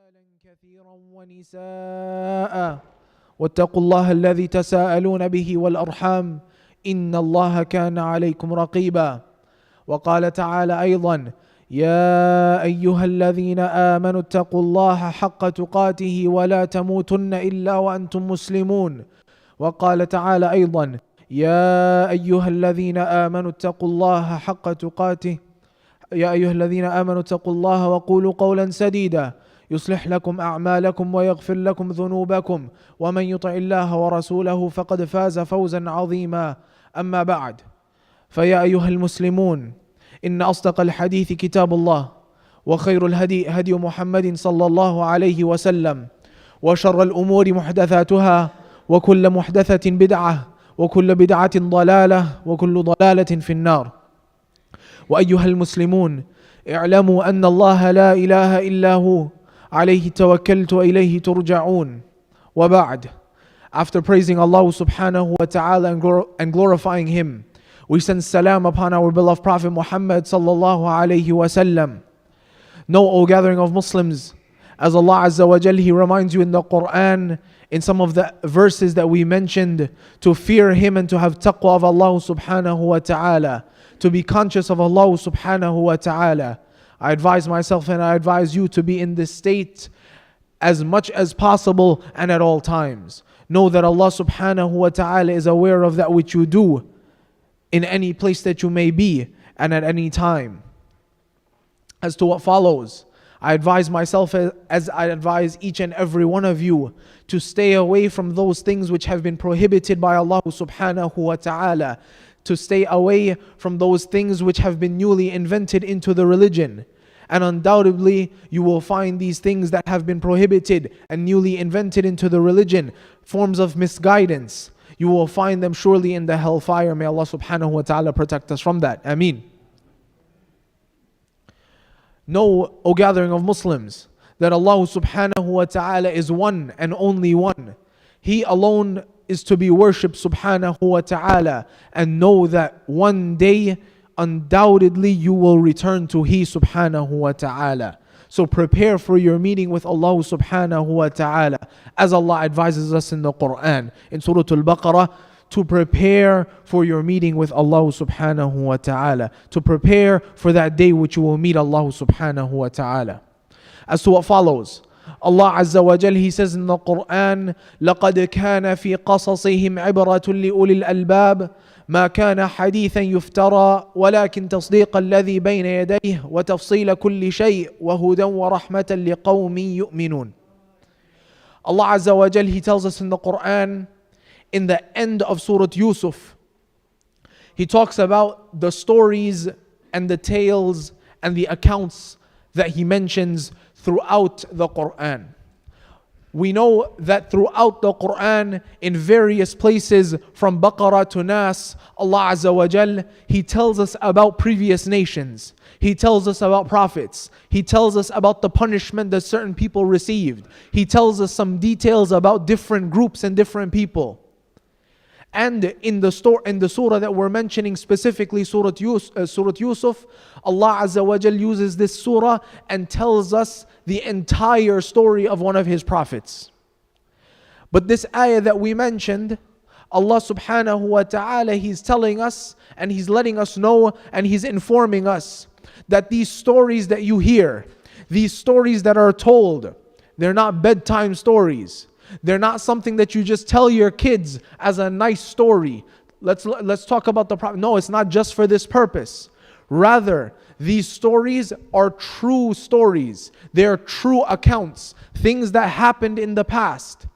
رجالا كثيرا ونساء واتقوا الله الذي تساءلون به والأرحام إن الله كان عليكم رقيبا. وقال تعالى أيضا: يا أيها الذين آمنوا اتقوا الله حق تقاته ولا تموتن إلا وأنتم مسلمون. وقال تعالى أيضا: يا أيها الذين آمنوا اتقوا الله حق تقاته يا أيها الذين آمنوا اتقوا الله وقولوا قولا سديدا يصلح لكم أعمالكم ويغفر لكم ذنوبكم ومن يطع الله ورسوله فقد فاز فوزا عظيما. أما بعد، فيا أيها المسلمون، إن أصدق الحديث كتاب الله، وخير الهدي هدي محمد صلى الله عليه وسلم، وشر الأمور محدثاتها، وكل محدثة بدعة، وكل بدعة ضلالة، وكل ضلالة في النار. وأيها المسلمون، اعلموا أن الله لا إله إلا هو عليه توكلت وإليه ترجعون. وبعد, after praising Allah subhanahu wa ta'ala and glorifying Him, we send salam upon our beloved Prophet Muhammad sallallahu alayhi wa sallam. Know, O gathering of Muslims, as Allah Azza wa Jal, He reminds you in the Quran, in some of the verses that we mentioned, to fear Him and to have taqwa of Allah subhanahu wa ta'ala, to be conscious of Allah subhanahu wa ta'ala. I advise myself and I advise you to be in this state as much as possible and at all times. Know that Allah subhanahu wa ta'ala is aware of that which you do in any place that you may be and at any time. As to what follows, I advise myself as I advise each and every one of you to stay away from those things which have been prohibited by Allah subhanahu wa ta'ala, to stay away from those things which have been newly invented into the religion. And undoubtedly, you will find these things that have been prohibited and newly invented into the religion, forms of misguidance. You will find them surely in the hellfire. May Allah subhanahu wa ta'ala protect us from that. Ameen. Know, O gathering of Muslims, that Allah subhanahu wa ta'ala is one and only one. He alone is to be worshipped subhanahu wa ta'ala. And know that one day, undoubtedly, you will return to He subhanahu wa ta'ala. So prepare for your meeting with Allah subhanahu wa ta'ala, as Allah advises us in the Quran, in Surah Al-Baqarah, to prepare for your meeting with Allah subhanahu wa ta'ala, to prepare for that day which you will meet Allah subhanahu wa ta'ala. As to what follows, Allah Azza wa Jal, He says in the Quran: لَقَدْ كَانَ فِي قَصَصِهِمْ عِبْرَةٌ لِأُولِي الْأَلْبَابِ ما كان حديثا يفترى ولكن تصديق الذي بين يديه وتفصيل كل شيء وهدى ورحمة لقوم يؤمنون. Allah Azza wa Jal, He tells us in the Quran, in the end of Surah Yusuf, He talks about the stories and the tales and the accounts that He mentions throughout the Quran. We know that throughout the Quran, in various places from Baqarah to Nas, Allah Azza wa Jal, He tells us about previous nations. He tells us about prophets. He tells us about the punishment that certain people received. He tells us some details about different groups and different people. And in the surah that we're mentioning specifically, Surah Yusuf, Allah Azza wa Jal uses this surah and tells us the entire story of one of His prophets. But this ayah that we mentioned, Allah subhanahu wa ta'ala, He's telling us and He's letting us know and He's informing us that these stories that you hear, these stories that are told, they're not bedtime stories. They're not something that you just tell your kids as a nice story. Let's talk about the prophet. No, it's not just for this purpose. Rather, these stories are true stories. They're true accounts, things that happened in the past.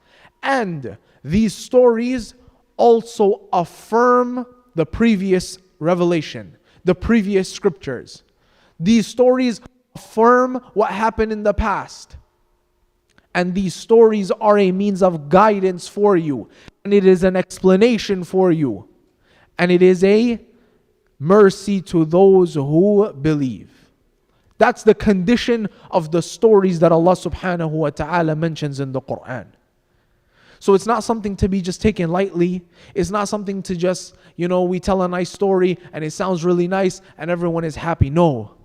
And these stories also affirm the previous revelation, the previous scriptures. These stories affirm what happened in the past. And these stories are a means of guidance for you. And it is an explanation for you. And it is a mercy to those who believe. That's the condition of the stories that Allah subhanahu wa ta'ala mentions in the Quran. So it's not something to be just taken lightly. It's not something to just, we tell a nice story and it sounds really nice and everyone is happy. No.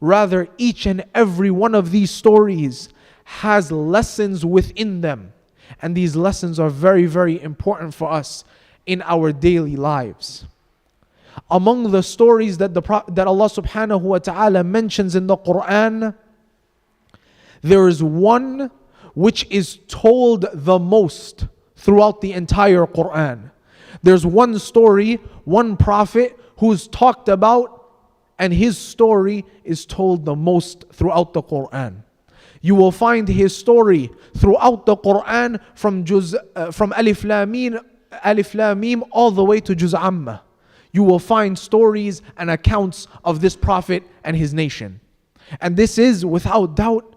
Rather, each and every one of these stories has lessons within them. And these lessons are very, very important for us in our daily lives. Among the stories that Allah subhanahu wa ta'ala mentions in the Quran, there is one which is told the most throughout the entire Quran. There's one story, one prophet who's talked about, and his story is told the most throughout the Quran. You will find his story throughout the Quran from Alif Lam Mim all the way to Juz Amma. You will find stories and accounts of this prophet and his nation. And this is without doubt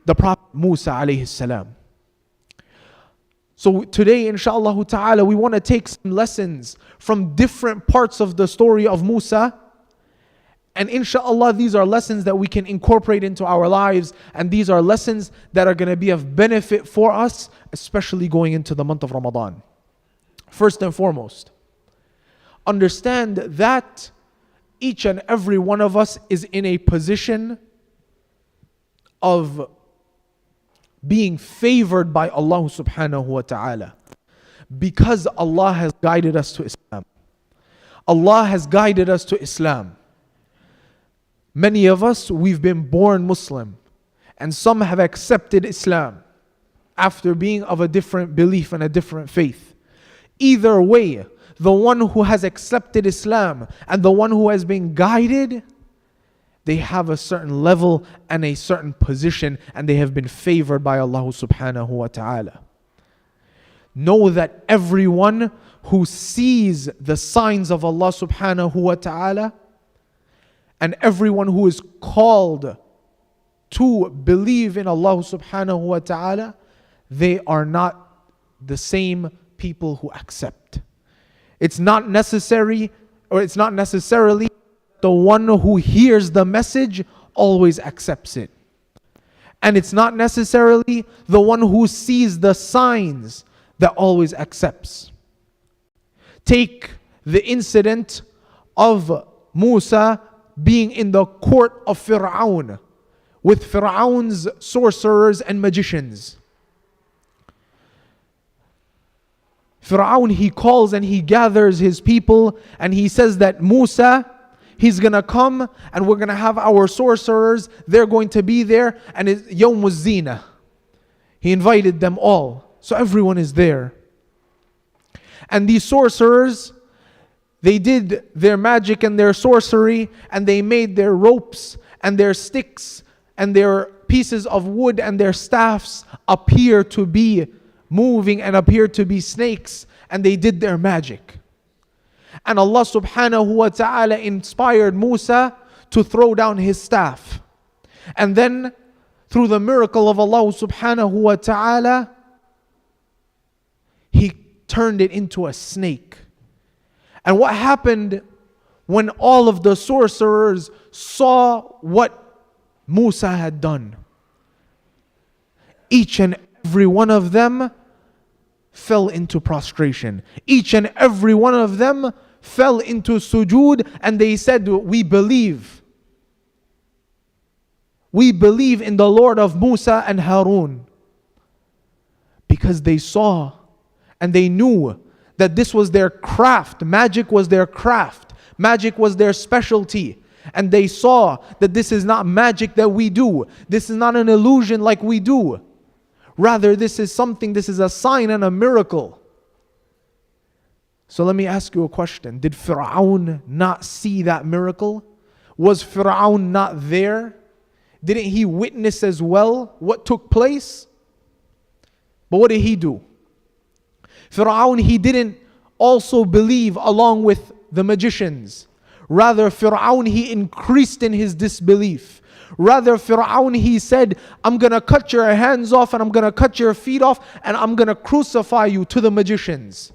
the Prophet Musa alayhi salam. So today, inshaAllah ta'ala, we want to take some lessons from different parts of the story of Musa. And inshaAllah, these are lessons that we can incorporate into our lives. And these are lessons that are going to be of benefit for us, especially going into the month of Ramadan. First and foremost, understand that each and every one of us is in a position of being favored by Allah subhanahu wa ta'ala, because Allah has guided us to Islam. Allah has guided us to Islam. Many of us, we've been born Muslim, and some have accepted Islam after being of a different belief and a different faith. Either way, the one who has accepted Islam and the one who has been guided, they have a certain level and a certain position, and they have been favored by Allah subhanahu wa ta'ala. Know that everyone who sees the signs of Allah subhanahu wa ta'ala, and everyone who is called to believe in Allah subhanahu wa ta'ala, they are not the same people who accept. It's not necessary, or it's not necessarily the one who hears the message always accepts it. And it's not necessarily the one who sees the signs that always accepts. Take the incident of Musa being in the court of Fir'aun with Fir'aun's sorcerers and magicians. Fir'aun, he calls and he gathers his people, and he says that Musa, he's gonna come and we're gonna have our sorcerers, they're going to be there, and it's Yawm Zina. He invited them all, so everyone is there. And these sorcerers, they did their magic and their sorcery, and they made their ropes and their sticks and their pieces of wood and their staffs appear to be moving and appear to be snakes, and they did their magic. And Allah subhanahu wa ta'ala inspired Musa to throw down his staff. And then through the miracle of Allah subhanahu wa ta'ala, he turned it into a snake. And what happened when all of the sorcerers saw what Musa had done? Each and every one of them fell into prostration. Each and every one of them fell into sujood, and they said, we believe. We believe in the Lord of Musa and Harun. Because they saw and they knew that this was their craft. Magic was their craft. Magic was their specialty. And they saw that this is not magic that we do. This is not an illusion like we do. Rather, this is a sign and a miracle. So let me ask you a question. Did Fir'aun not see that miracle? Was Fir'aun not there? Didn't he witness as well what took place? But what did he do? Fir'aun, he didn't also believe along with the magicians. Rather, Fir'aun, he increased in his disbelief. Rather, Fir'aun, he said, I'm going to cut your hands off and I'm going to cut your feet off and I'm going to crucify you to the magicians.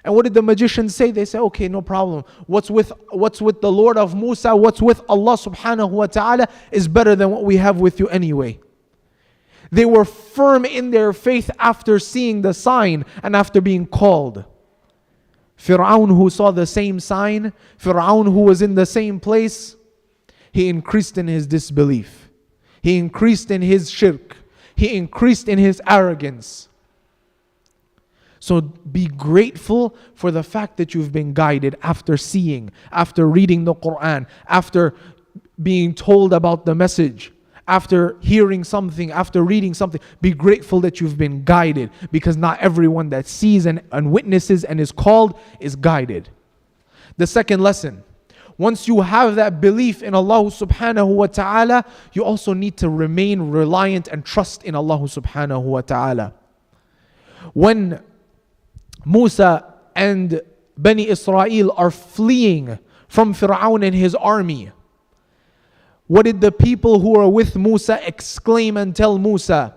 And what did the magicians say? They say, okay, no problem. What's with the Lord of Musa, what's with Allah subhanahu wa ta'ala is better than what we have with you anyway. They were firm in their faith after seeing the sign and after being called. Fir'aun, who saw the same sign, Fir'aun, who was in the same place, he increased in his disbelief. He increased in his shirk. He increased in his arrogance. So be grateful for the fact that you've been guided after seeing, after reading the Quran, after being told about the message, after hearing something, after reading something. Be grateful that you've been guided, because not everyone that sees and witnesses and is called is guided. The second lesson, once you have that belief in Allah subhanahu wa ta'ala, you also need to remain reliant and trust in Allah subhanahu wa ta'ala. When Musa and Bani Israel are fleeing from Fir'aun and his army, what did the people who are with Musa exclaim and tell Musa?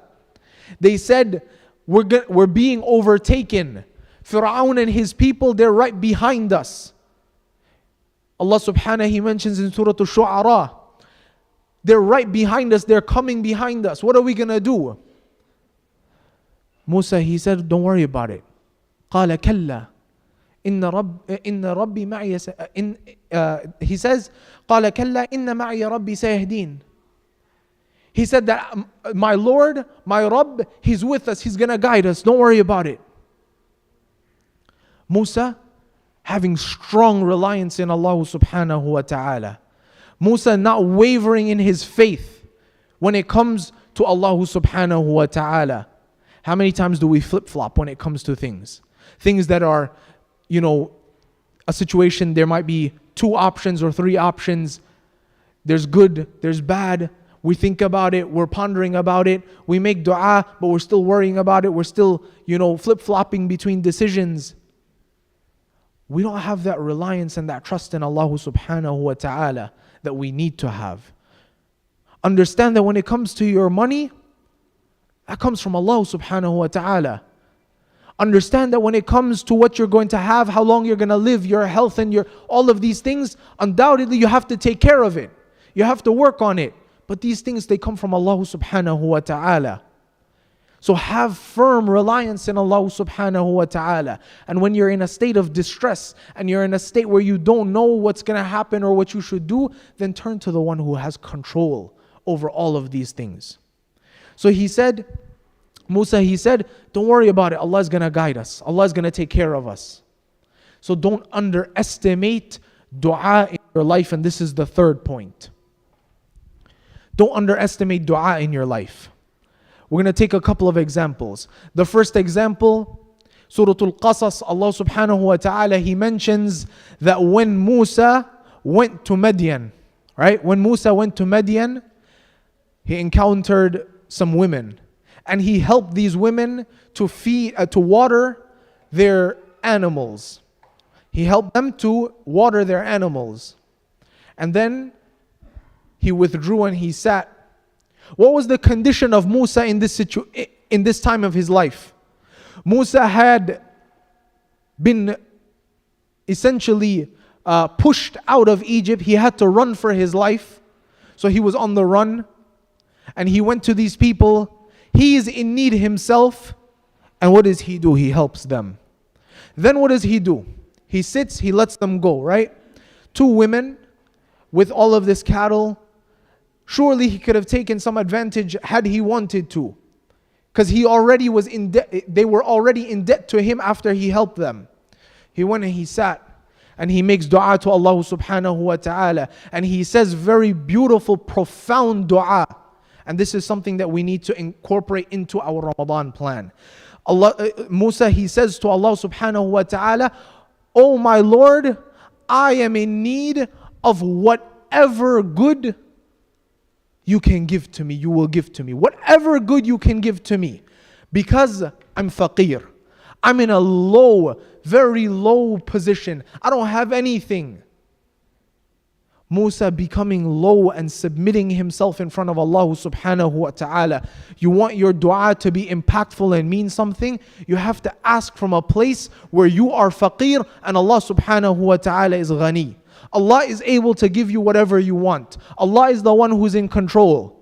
They said, we're being overtaken. Fir'aun and his people, they're right behind us. Allah subhanahu, He mentions in Surah Al-Shu'ara, they're right behind us, they're coming behind us. What are we going to do? Musa, he said, don't worry about it. قال كلا إن ربي معي he says قال كلا إن معي ربي سيهدين. He said that my Lord, my Rabb, He's with us, He's going to guide us, don't worry about it. Musa having strong reliance in Allah subhanahu wa ta'ala. Musa not wavering in his faith when it comes to Allah subhanahu wa ta'ala. How many times do we flip-flop when it comes to things? Things that are, a situation, there might be 2 options or 3 options. There's good, there's bad. We think about it, we're pondering about it. We make dua, but we're still worrying about it. We're still, flip-flopping between decisions. We don't have that reliance and that trust in Allah subhanahu wa ta'ala that we need to have. Understand that when it comes to your money, that comes from Allah subhanahu wa ta'ala. Understand that when it comes to what you're going to have, how long you're going to live, your health and all of these things, undoubtedly you have to take care of it. You have to work on it. But these things, they come from Allah subhanahu wa ta'ala. So have firm reliance in Allah subhanahu wa ta'ala. And when you're in a state of distress and you're in a state where you don't know what's going to happen or what you should do, then turn to the one who has control over all of these things. So Musa, he said, don't worry about it. Allah is going to guide us. Allah is going to take care of us. So don't underestimate dua in your life. And this is the third point. Don't underestimate dua in your life. We're going to take a couple of examples. The first example, Surah Al-Qasas, Allah subhanahu wa ta'ala, He mentions that when Musa went to Madian, right? When Musa went to Madian, he encountered some women. And he helped these women to water their animals. He helped them to water their animals. And then he withdrew and he sat. What was the condition of Musa in this time of his life? Musa had been essentially pushed out of Egypt. He had to run for his life. So he was on the run. And he went to these people. He is in need himself. And what does he do? He helps them. Then what does he do? He sits, he lets them go, right? 2 women with all of this cattle. Surely he could have taken some advantage had he wanted to. Because he already was in debt. They were already in debt to him after he helped them. He went and he sat. And he makes dua to Allah subhanahu wa ta'ala. And he says very beautiful, profound dua. And this is something that we need to incorporate into our Ramadan plan. Musa, he says to Allah subhanahu wa ta'ala, "Oh my Lord, I am in need of whatever good you can give to me, you will give to me. Whatever good you can give to me. Because I'm faqir. I'm in a low, very low position. I don't have anything." Musa becoming low and submitting himself in front of Allah subhanahu wa ta'ala. You want your dua to be impactful and mean something? You have to ask from a place where you are faqir and Allah subhanahu wa ta'ala is ghani. Allah is able to give you whatever you want. Allah is the one who's in control.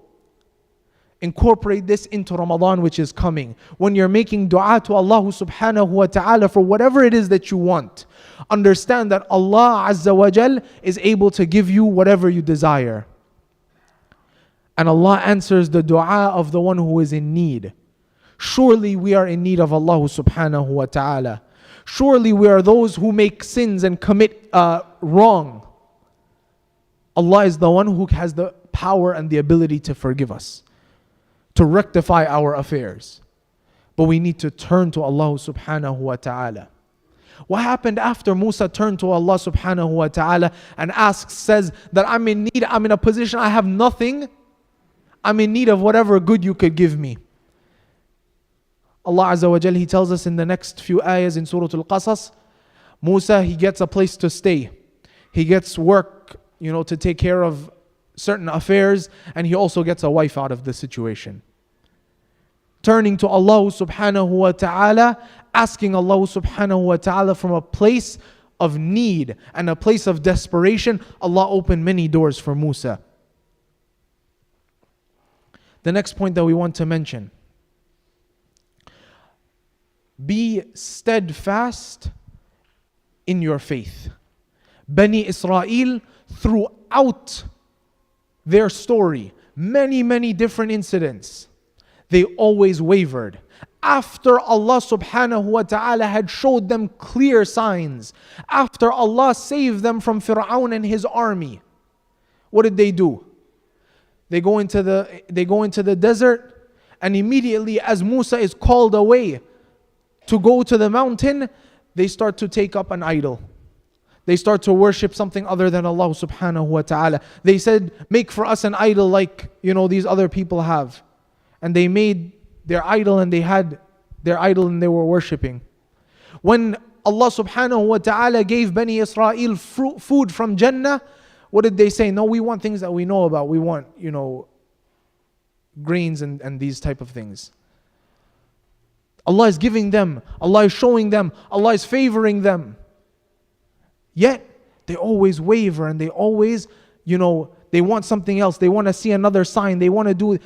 Incorporate this into Ramadan, which is coming. When you're making dua to Allah subhanahu wa ta'ala for whatever it is that you want, understand that Allah Azza wa Jal is able to give you whatever you desire. And Allah answers the dua of the one who is in need. Surely we are in need of Allah subhanahu wa ta'ala. Surely we are those who make sins and commit wrong. Allah is the one who has the power and the ability to forgive us, to rectify our affairs. But we need to turn to Allah subhanahu wa ta'ala. What happened after Musa turned to Allah subhanahu wa ta'ala and says that I'm in need, I'm in a position, I have nothing, I'm in need of whatever good you could give me. Allah Azza wa Jal, He tells us in the next few ayahs in Surah Al-Qasas, Musa, he gets a place to stay. He gets work, to take care of certain affairs, and he also gets a wife out of the situation. Turning to Allah subhanahu wa ta'ala, asking Allah subhanahu wa ta'ala from a place of need and a place of desperation, Allah opened many doors for Musa. The next point that we want to mention: be steadfast in your faith. Bani Israel, throughout their story, many different incidents, they always wavered. After Allah subhanahu wa ta'ala had showed them clear signs, after Allah saved them from Fir'aun and his army, what did they do? They go into the desert, and immediately as Musa is called away to go to the mountain, they start to take up an idol. They start to worship something other than Allah subhanahu wa ta'ala. They said, make for us an idol like these other people have. And they made their idol, and they had their idol and they were worshipping. When Allah subhanahu wa ta'ala gave Bani Israel food from Jannah, what did they say? No, we want things that we know about. We want, grains and these type of things. Allah is giving them, Allah is showing them, Allah is favoring them. Yet, they always waver, and they always, they want something else. They want to see another sign. They want to do,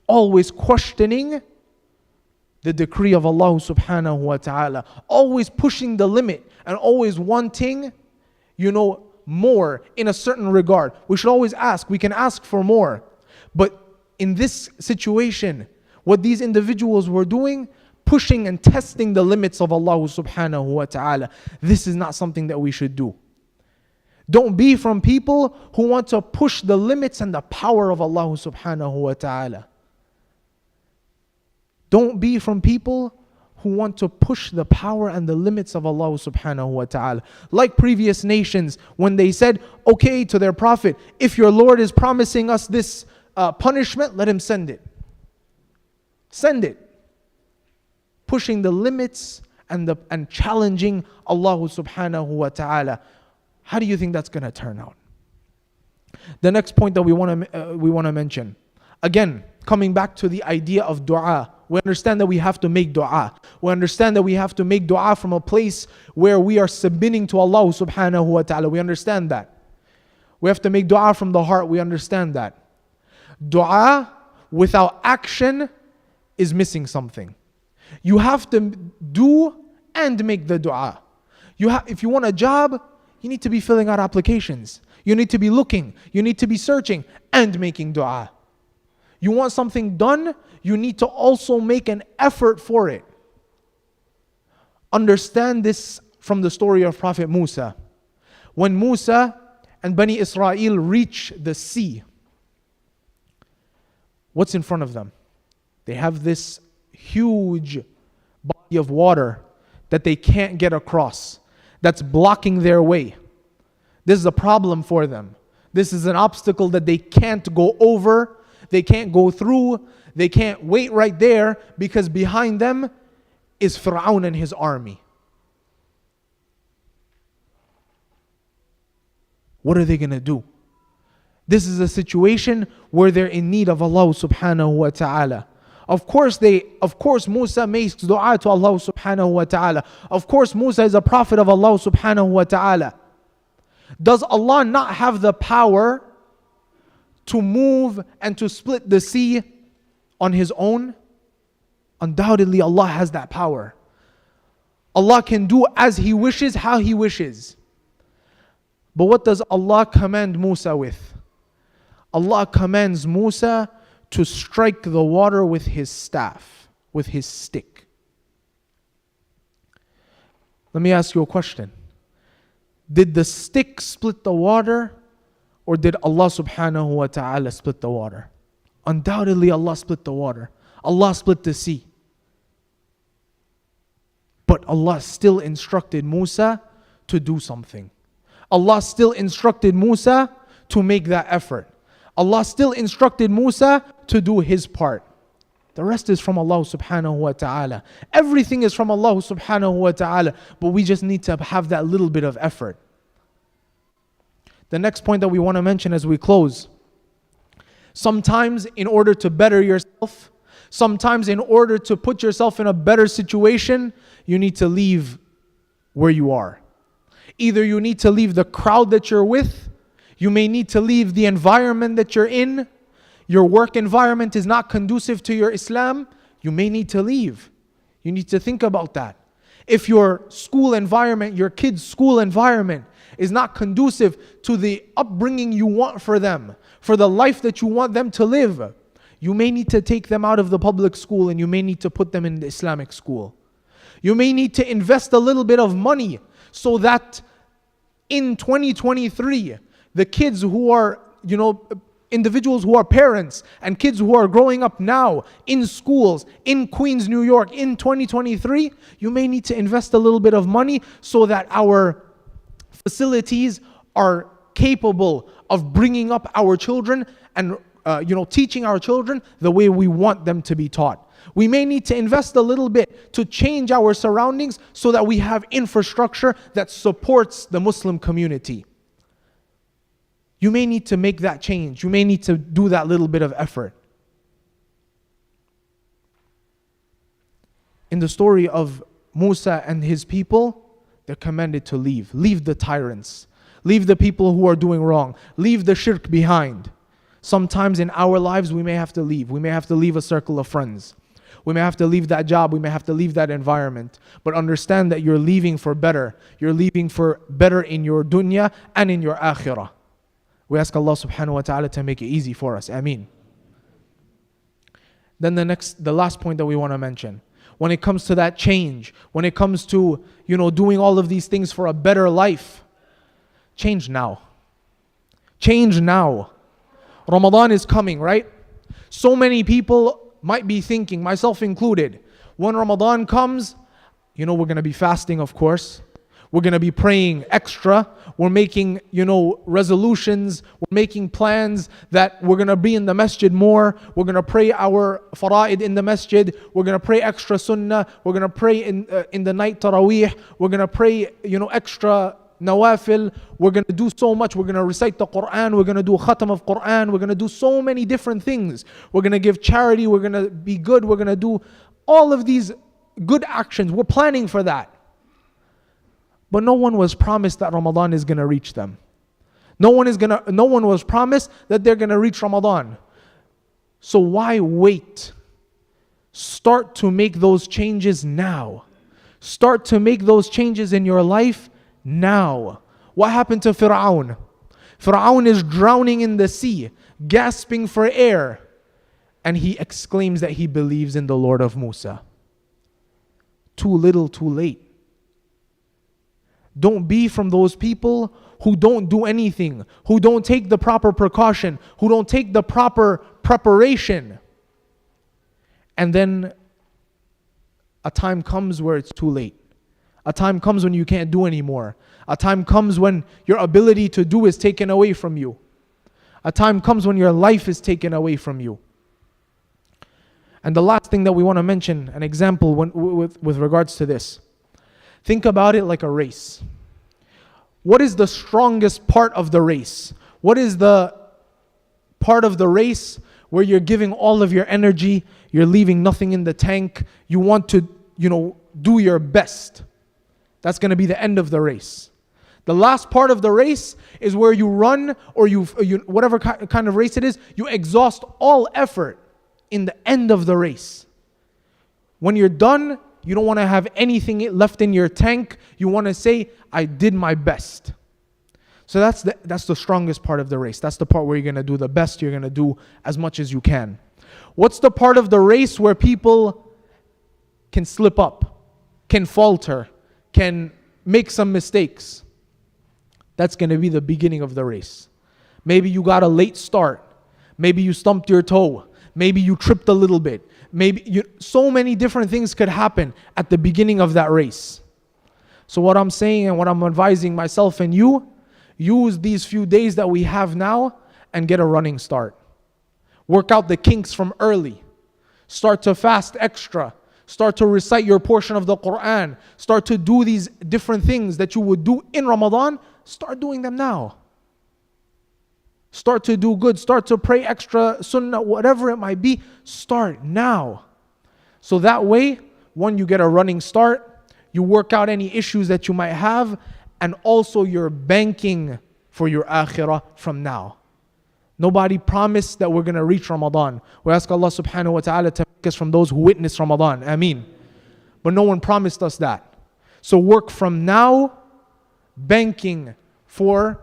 always questioning the decree of Allah subhanahu wa ta'ala. Always pushing the limit and always wanting, more in a certain regard. We should always ask. We can ask for more. But in this situation, what these individuals were doing, pushing and testing the limits of Allah subhanahu wa ta'ala, this is not something that we should do. Don't be from people who want to push the limits and the power of Allah subhanahu wa ta'ala. Don't be from people who want to push the power and the limits of Allah subhanahu wa ta'ala. Like previous nations, when they said, okay, to their prophet, if your Lord is promising us this punishment, let him send it. Send it. Pushing the limits and challenging Allah subhanahu wa ta'ala. How do you think that's going to turn out? The next point that we want to mention, again, coming back to the idea of dua. We understand that we have to make dua. We understand that we have to make dua from a place where we are submitting to Allah subhanahu wa ta'ala. We understand that. We have to make dua from the heart. We understand that. Dua without action is missing something. You have to do and make the dua. If you want a job, you need to be filling out applications. You need to be looking. You need to be searching and making dua. You want something done, you need to also make an effort for it. Understand this from the story of Prophet Musa. When Musa and Bani Israel reach the sea, what's in front of them? They have this huge body of water that they can't get across, that's blocking their way. This is a problem for them. This is an obstacle that they can't go over, they can't go through, they can't wait right there, because behind them is Fir'aun and his army. What are they going to do? This is a situation where they're in need of Allah subhanahu wa ta'ala. Of course Musa makes dua to Allah subhanahu wa ta'ala. Of course Musa is a prophet of Allah subhanahu wa ta'ala. Does Allah not have the power to move and to split the sea on His own? Undoubtedly Allah has that power. Allah can do as He wishes, how He wishes. But what does Allah command Musa with? Allah commands Musa to strike the water with his staff, with his stick. Let me ask you a question. Did the stick split the water, or did Allah subhanahu wa ta'ala split the water? Undoubtedly Allah split the water. Allah split the sea. But Allah still instructed Musa to do something. Allah still instructed Musa to make that effort. Allah still instructed Musa to do his part. The rest is from Allah subhanahu wa ta'ala. Everything is from Allah subhanahu wa ta'ala, but we just need to have that little bit of effort. The next point that we want to mention as we close. Sometimes in order to better yourself, sometimes in order to put yourself in a better situation, you need to leave where you are. Either you need to leave the crowd that you're with, you may need to leave the environment that you're in, your work environment is not conducive to your Islam, you may need to leave. You need to think about that. If your school environment, your kids' school environment is not conducive to the upbringing you want for them, for the life that you want them to live, you may need to take them out of the public school and you may need to put them in the Islamic school. You may need to invest a little bit of money so that in 2023, the kids who are, individuals who are parents and kids who are growing up now in schools in Queens, New York in 2023, you may need to invest a little bit of money so that our facilities are capable of bringing up our children and teaching our children the way we want them to be taught. We may need to invest a little bit to change our surroundings so that we have infrastructure that supports the Muslim community. You may need to make that change. You may need to do that little bit of effort. In the story of Musa and his people, they're commanded to leave. Leave the tyrants. Leave the people who are doing wrong. Leave the shirk behind. Sometimes in our lives we may have to leave. We may have to leave a circle of friends. We may have to leave that job. We may have to leave that environment. But understand that you're leaving for better. You're leaving for better in your dunya and in your akhirah. We ask Allah subhanahu wa ta'ala to make it easy for us. Ameen. Then the last point that we want to mention. When it comes to that change, when it comes to, doing all of these things for a better life, change now. Change now. Ramadan is coming, right? So many people might be thinking, myself included, when Ramadan comes, we're going to be fasting, of course. We're going to be praying extra. We're making, resolutions. We're making plans that we're going to be in the masjid more. We're going to pray our fara'id in the masjid. We're going to pray extra sunnah. We're going to pray in the night taraweeh. We're going to pray, extra nawafil. We're going to do so much. We're going to recite the Quran. We're going to do khatam of Quran. We're going to do so many different things. We're going to give charity. We're going to be good. We're going to do all of these good actions. We're planning for that. But no one was promised that Ramadan is going to reach them. No one was promised that they're going to reach Ramadan. So why wait? Start to make those changes now. Start to make those changes in your life now. What happened to Fir'aun? Fir'aun is drowning in the sea, gasping for air, and he exclaims that he believes in the Lord of Musa. Too little, too late. Don't be from those people who don't do anything, who don't take the proper precaution, who don't take the proper preparation. And then a time comes where it's too late. A time comes when you can't do anymore. A time comes when your ability to do is taken away from you. A time comes when your life is taken away from you. And the last thing that we want to mention, an example with regards to this. Think about it like a race. What is the strongest part of the race? What is the part of the race where you're giving all of your energy, you're leaving nothing in the tank, you want to, do your best? That's going to be the end of the race. The last part of the race is where you run, or you whatever kind of race it is, you exhaust all effort in the end of the race. When you're done, you don't want to have anything left in your tank. You want to say, I did my best. So that's the strongest part of the race. That's the part where you're going to do the best. You're going to do as much as you can. What's the part of the race where people can slip up, can falter, can make some mistakes? That's going to be the beginning of the race. Maybe you got a late start. Maybe you stumped your toe. Maybe you tripped a little bit. So many different things could happen at the beginning of that race. So what I'm saying and what I'm advising myself and you, use these few days that we have now and get a running start. Work out the kinks from early. Start to fast extra. Start to recite your portion of the Quran. Start to do these different things that you would do in Ramadan. Start doing them now. Start to do good. Start to pray extra sunnah, whatever it might be. Start now. So that way, when you get a running start, you work out any issues that you might have, and also you're banking for your akhirah from now. Nobody promised that we're going to reach Ramadan. We ask Allah subhanahu wa ta'ala to make us from those who witness Ramadan. Ameen. But no one promised us that. So work from now, banking for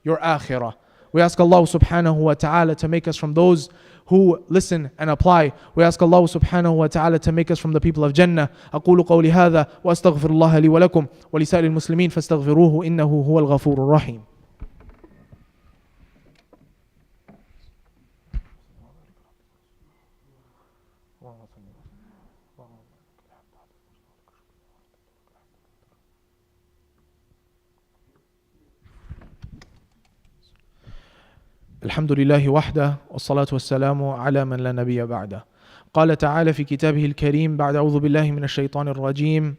your akhirah. We ask Allah subhanahu wa ta'ala to make us from those who listen and apply. We ask Allah subhanahu wa ta'ala to make us from the people of Jannah. أقول قولي هذا وأستغفر الله لي ولكم ولسائر المسلمين فاستغفروه إنه هو الغفور الرحيم. الحمد لله وحده والصلاة والسلام على من لا نبي بعده. قال تعالى في كتابه الكريم بعد أعوذ بالله من الشيطان الرجيم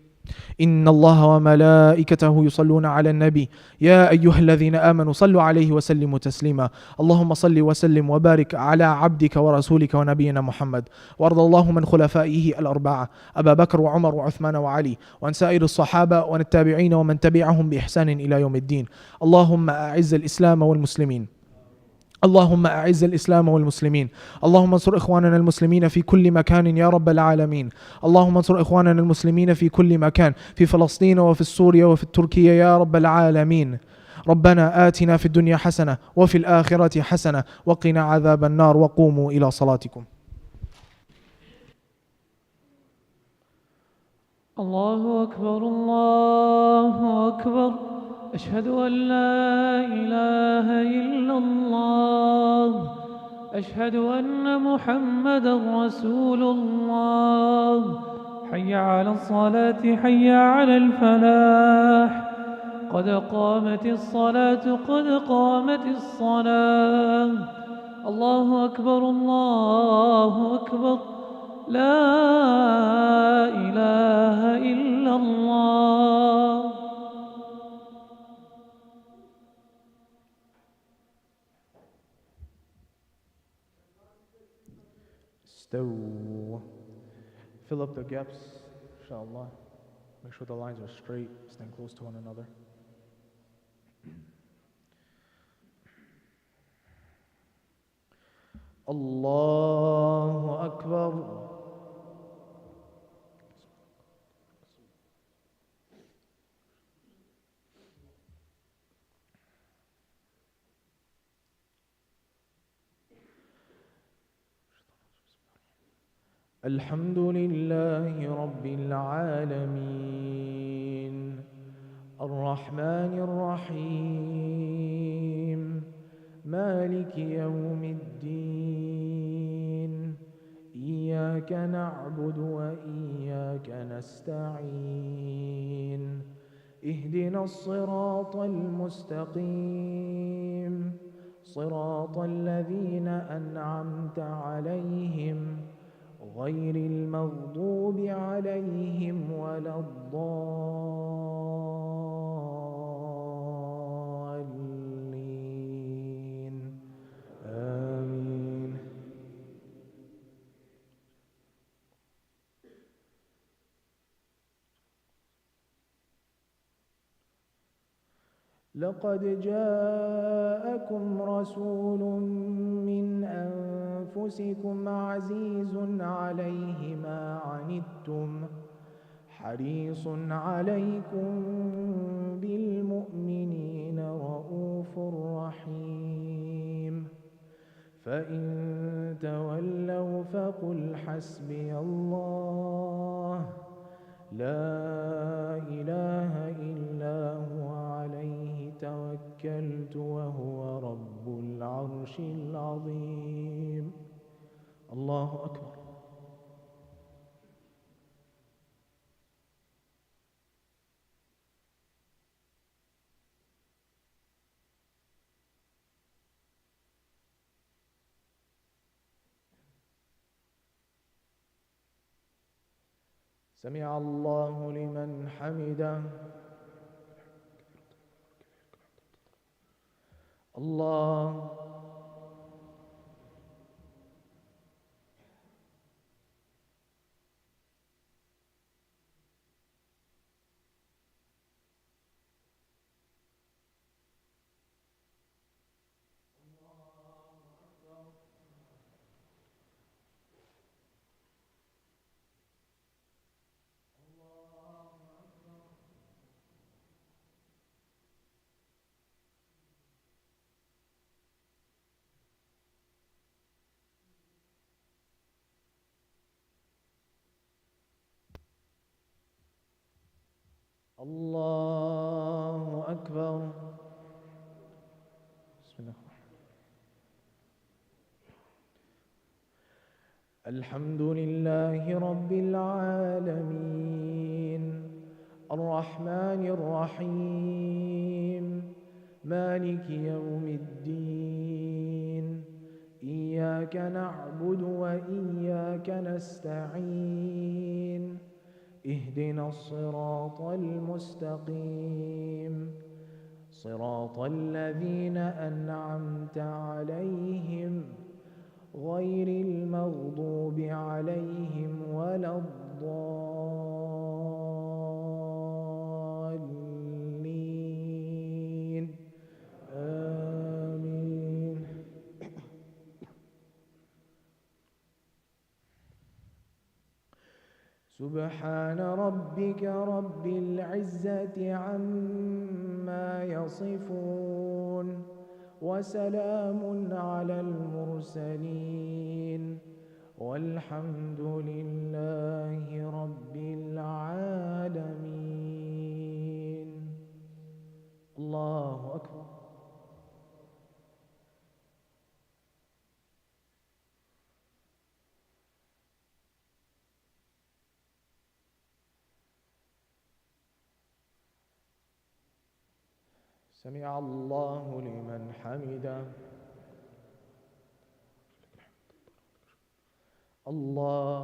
إن الله وملائكته يصلون على النبي يا أيها الذين آمنوا صلوا عليه وسلموا تسليما اللهم صل وسلم وبارك على عبدك ورسولك ونبينا محمد وارض اللهم من خلفائه الأربعة أبا بكر وعمر وعثمان وعلي وعن سائر الصحابة والتابعين ومن تبعهم بإحسان إلى يوم الدين. اللهم أعز الإسلام والمسلمين. اللهم أعز الإسلام والمسلمين. اللهم انصر إخواننا المسلمين في كل مكان يا رب العالمين. اللهم انصر إخواننا المسلمين في كل مكان، في فلسطين وفي سوريا وفي تركيا يا رب العالمين. ربنا آتنا في الدنيا حسنة وفي الآخرة حسنة وقنا عذاب النار وقوموا إلى صلاتكم. الله أكبر الله أكبر أشهد أن لا إله إلا الله أشهد أن محمدا رسول الله حي على الصلاة حي على الفلاح قد قامت الصلاة قد قامت الصلاة الله أكبر الله أكبر لا إله إلا الله. Fill up the gaps, inshallah. Make sure the lines are straight, stand close to one another. Allahu Akbar. الحمد لله رب العالمين الرحمن الرحيم مالك يوم الدين إياك نعبد وإياك نستعين اهدنا الصراط المستقيم صراط الذين أنعمت عليهم غير المغضوب عليهم ولا الضالين آمين. لقد جاءكم رسول من أنفسكم عزيز عليه ما عنتم حريص عليكم بالمؤمنين رؤوف رحيم فإن تولوا فقل حسبي الله لا إله إلا هو عليه توكلت وهو رب العرش العظيم. الله أكبر. سمع الله لمن حمده. الله الله أكبر. بسم الله. الحمد لله رب العالمين الرحمن الرحيم مالك يوم الدين إياك نعبد وإياك نستعين اهدنا الصراط المستقيم صراط الذين أنعمت عليهم غير المغضوب عليهم ولا الضالين آمين. سبحان ربك رب العزة عما يصفون وسلام على المرسلين والحمد لله رب العالمين. الله أكبر. سمع الله لمن حمده. الله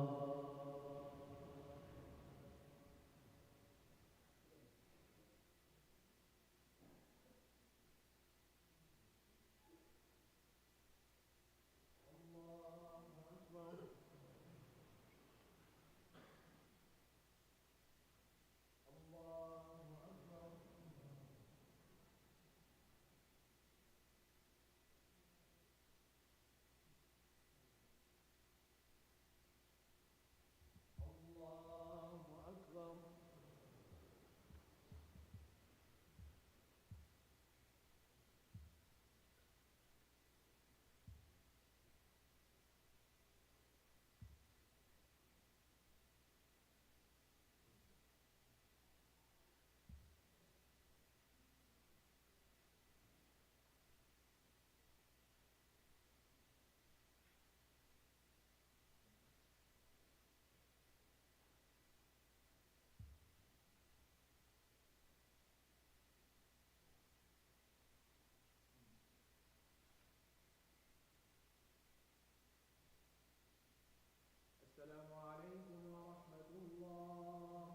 السلام عليكم ورحمة الله.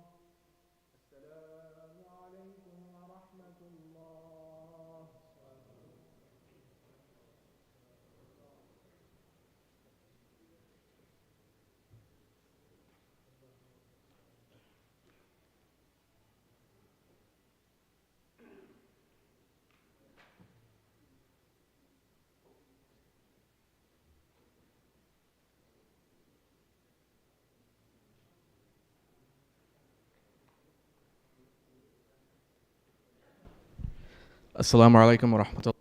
السلام عليكم ورحمة الله. السلام عليكم ورحمة الله.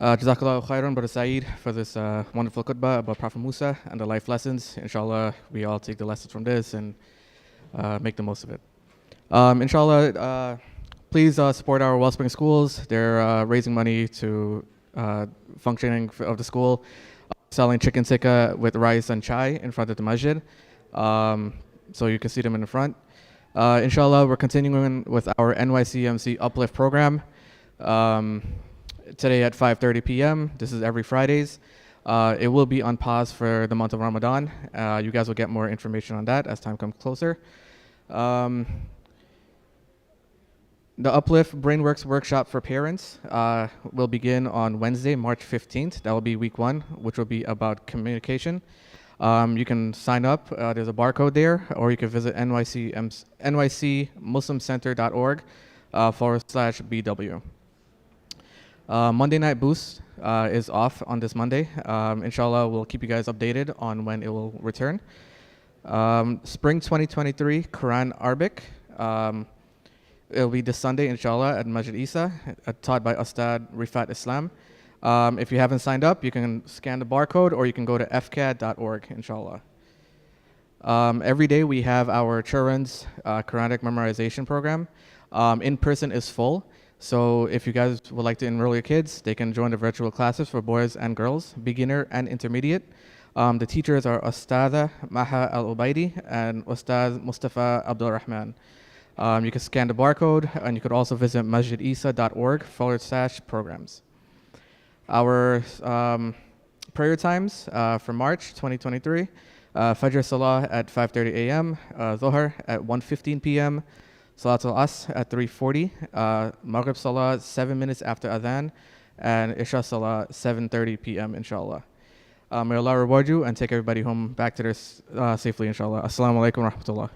Jazakallah khairan, Brother Saeed, for this wonderful khutbah about Prophet Musa and the life lessons. Inshallah, we all take the lessons from this and make the most of it. Inshallah, please support our Wellspring schools. They're raising money to functioning of the school, selling chicken tikka with rice and chai in front of the masjid. So you can see them in the front. Inshallah, we're continuing with our NYCMC Uplift program. Today at 5:30 p.m. This is every Fridays. It will be on pause for the month of Ramadan. You guys will get more information on that as time comes closer. The Uplift Brainworks workshop for parents will begin on Wednesday, March 15th. That will be week 1, which will be about communication. You can sign up. There's a barcode there, or you can visit nycmuslimcenter.org/BW. Monday Night Boost is off on this Monday. Inshallah, we'll keep you guys updated on when it will return. Spring 2023 Quran Arabic. It'll be this Sunday, inshallah, at Masjid Isa, taught by Ustad Rifat Islam. If you haven't signed up, you can scan the barcode or you can go to fcad.org, inshallah. Every day we have our children's Quranic memorization program. In person is full. So if you guys would like to enroll your kids, they can join the virtual classes for boys and girls, beginner and intermediate. The teachers are Ustadha Maha Al-Ubaidi and Ustad Mustafa Abdul Rahman. You can scan the barcode, and you could also visit masjidisa.org/programs. Our prayer times for March 2023, Fajr Salah at 5:30 a.m., Dhuhr at 1:15 p.m., Salatul Asr at 3:40, Maghrib Salah 7 minutes after Adhan, and Isha Salah 7:30 p.m. inshallah. May Allah reward you and take everybody home back to this safely inshallah. Assalamu alaikum wa rahmatullah.